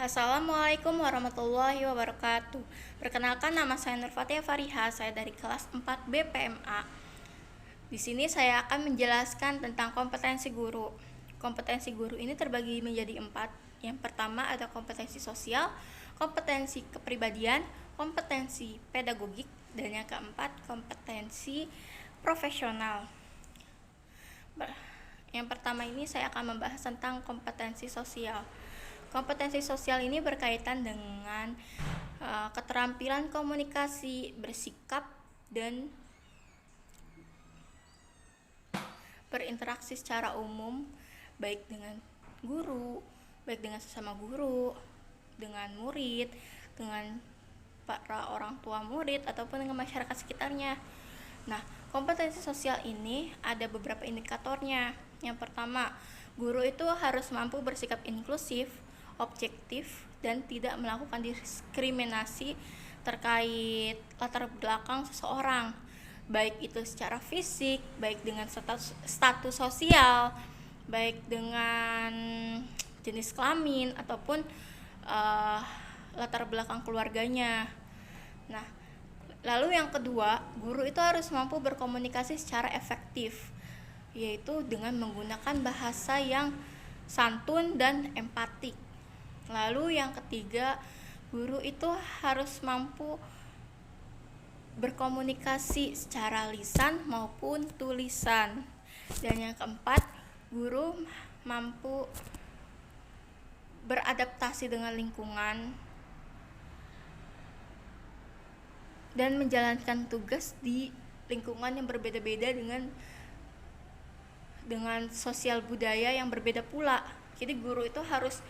Assalamualaikum warahmatullahi wabarakatuh. Perkenalkan, nama saya Nurfatia Fariha, saya dari kelas 4 BPMA. Di sini saya akan menjelaskan tentang kompetensi guru. Kompetensi guru ini terbagi menjadi 4. Yang pertama ada kompetensi sosial, kompetensi kepribadian, kompetensi pedagogik, dan yang keempat kompetensi profesional. Yang pertama ini saya akan membahas tentang kompetensi sosial. Kompetensi sosial ini berkaitan dengan keterampilan komunikasi, bersikap, dan berinteraksi secara umum, baik dengan guru, baik dengan sesama guru, dengan murid, dengan para orang tua murid, ataupun dengan masyarakat sekitarnya. Nah, kompetensi sosial ini ada beberapa indikatornya. Yang pertama, guru itu harus mampu bersikap inklusif, objektif, dan tidak melakukan diskriminasi terkait latar belakang seseorang, baik itu secara fisik, baik dengan status sosial, baik dengan jenis kelamin, ataupun latar belakang keluarganya. Nah, lalu yang kedua, guru itu harus mampu berkomunikasi secara efektif, yaitu dengan menggunakan bahasa yang santun dan empatik. Lalu yang ketiga, guru itu harus mampu berkomunikasi secara lisan maupun tulisan. Dan yang keempat, guru mampu beradaptasi dengan lingkungan dan menjalankan tugas di lingkungan yang berbeda-beda dengan sosial budaya yang berbeda pula. Jadi guru itu harus,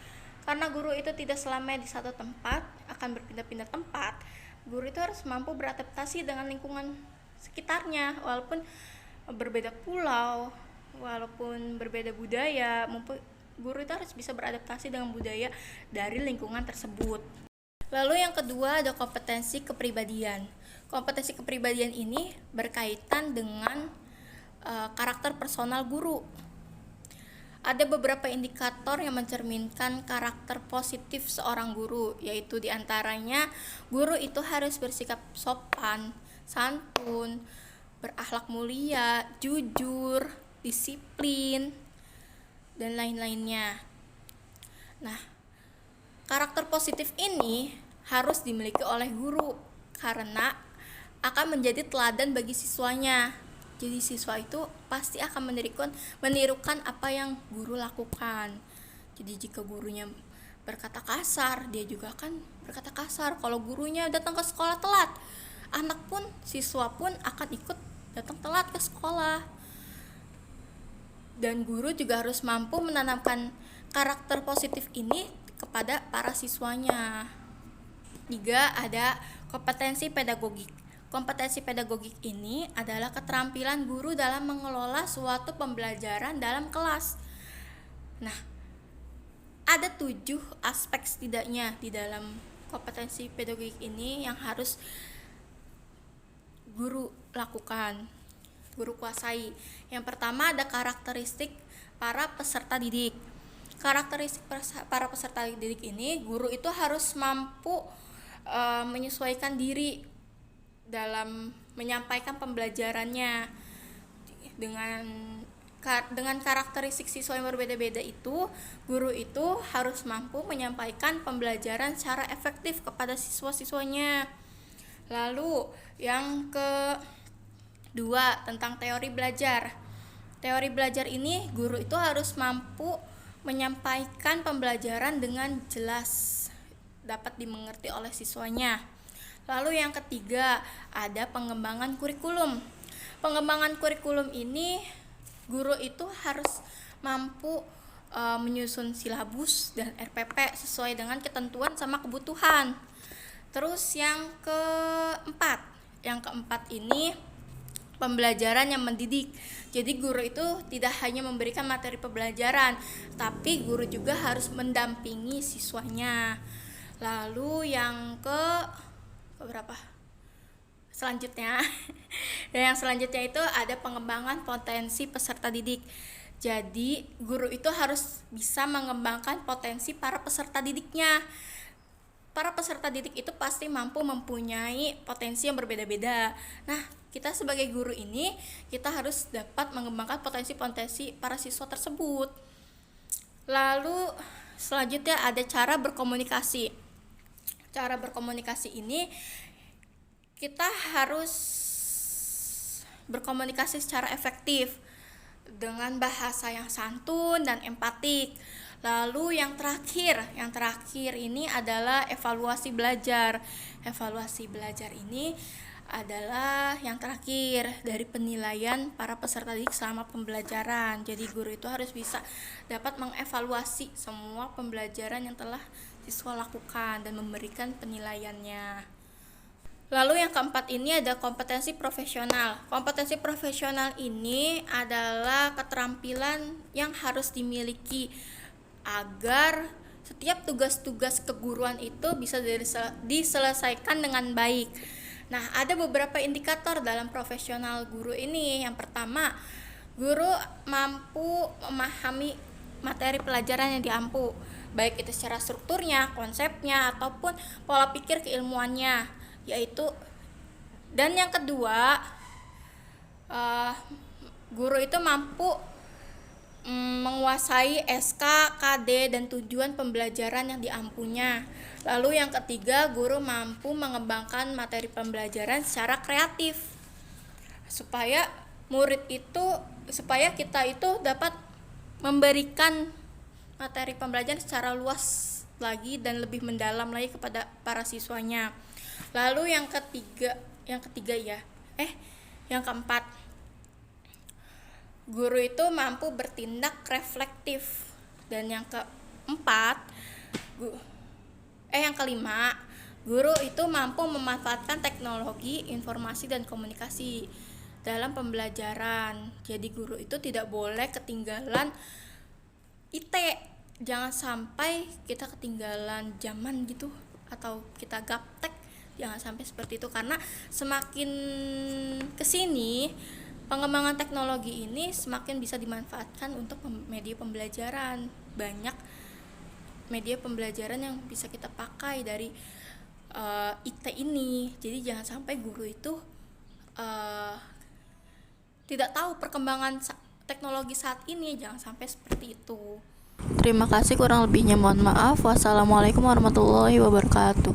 karena guru itu tidak selamanya di satu tempat, akan berpindah-pindah tempat, guru itu harus mampu beradaptasi dengan lingkungan sekitarnya, walaupun berbeda pulau, walaupun berbeda budaya, guru itu harus bisa beradaptasi dengan budaya dari lingkungan tersebut. Lalu yang kedua ada kompetensi kepribadian. Kompetensi kepribadian ini berkaitan dengan karakter personal guru. Ada beberapa indikator yang mencerminkan karakter positif seorang guru, yaitu diantaranya guru itu harus bersikap sopan, santun, berakhlak mulia, jujur, disiplin, dan lain-lainnya. Nah, karakter positif ini harus dimiliki oleh guru karena akan menjadi teladan bagi siswanya. Jadi siswa itu pasti akan menirukan apa yang guru lakukan. Jadi jika gurunya berkata kasar, dia juga akan berkata kasar. Kalau gurunya datang ke sekolah telat, siswa pun akan ikut datang telat ke sekolah. Dan guru juga harus mampu menanamkan karakter positif ini kepada para siswanya. 3. Ada kompetensi pedagogik. Kompetensi pedagogik ini adalah keterampilan guru dalam mengelola suatu pembelajaran dalam kelas. Nah, ada 7 aspek setidaknya di dalam kompetensi pedagogik ini yang harus guru lakukan, guru kuasai. Yang pertama ada karakteristik para peserta didik. Karakteristik para peserta didik ini, guru itu harus mampu menyesuaikan diri dalam menyampaikan pembelajarannya. Dengan karakteristik siswa yang berbeda-beda itu, guru itu harus mampu menyampaikan pembelajaran secara efektif kepada siswa-siswanya. Lalu yang kedua tentang teori belajar. Teori belajar ini, guru itu harus mampu menyampaikan pembelajaran dengan jelas, dapat dimengerti oleh siswanya. Lalu yang ketiga ada pengembangan kurikulum. Pengembangan kurikulum ini, guru itu harus mampu menyusun silabus dan RPP sesuai dengan ketentuan sama kebutuhan. Terus yang keempat ini pembelajaran yang mendidik. Jadi guru itu tidak hanya memberikan materi pembelajaran, tapi guru juga harus mendampingi siswanya. Lalu yang selanjutnya dan yang selanjutnya itu ada pengembangan potensi peserta didik. Jadi guru itu harus bisa mengembangkan potensi para peserta didiknya. Para peserta didik itu pasti mampu mempunyai potensi yang berbeda-beda. Nah, kita sebagai guru ini, kita harus dapat mengembangkan potensi-potensi para siswa tersebut. Lalu selanjutnya ada cara berkomunikasi. Cara berkomunikasi ini kita harus berkomunikasi secara efektif dengan bahasa yang santun dan empatik. Lalu yang terakhir ini adalah evaluasi belajar. Evaluasi belajar ini adalah yang terakhir dari penilaian para peserta didik selama pembelajaran. Jadi guru itu harus bisa dapat mengevaluasi semua pembelajaran yang telah siswa lakukan dan memberikan penilaiannya. Lalu yang keempat ini ada kompetensi profesional. Kompetensi profesional ini adalah keterampilan yang harus dimiliki agar setiap tugas-tugas keguruan itu bisa diselesaikan dengan baik. Nah, ada beberapa indikator dalam profesional guru ini. Yang pertama, guru mampu memahami materi pelajaran yang diampu, baik itu secara strukturnya, konsepnya, ataupun pola pikir keilmuannya. Dan yang kedua, guru itu mampu menguasai SK, KD, dan tujuan pembelajaran yang diampunya. Lalu yang ketiga, guru mampu mengembangkan materi pembelajaran secara kreatif supaya kita itu dapat memberikan materi pembelajaran secara luas lagi dan lebih mendalam lagi kepada para siswanya. Lalu yang keempat, guru itu mampu bertindak reflektif. Dan yang kelima, guru itu mampu memanfaatkan teknologi, informasi, dan komunikasi dalam pembelajaran. Jadi guru itu tidak boleh ketinggalan IT. Jangan sampai kita ketinggalan zaman gitu atau kita gaptek. Jangan sampai seperti itu, karena semakin kesini pengembangan teknologi ini semakin bisa dimanfaatkan untuk media pembelajaran. Banyak media pembelajaran yang bisa kita pakai dari IT ini. Jadi jangan sampai guru itu tidak tahu perkembangan teknologi saat ini. Jangan sampai seperti itu. Terima kasih, kurang lebihnya mohon maaf. Wassalamualaikum warahmatullahi wabarakatuh.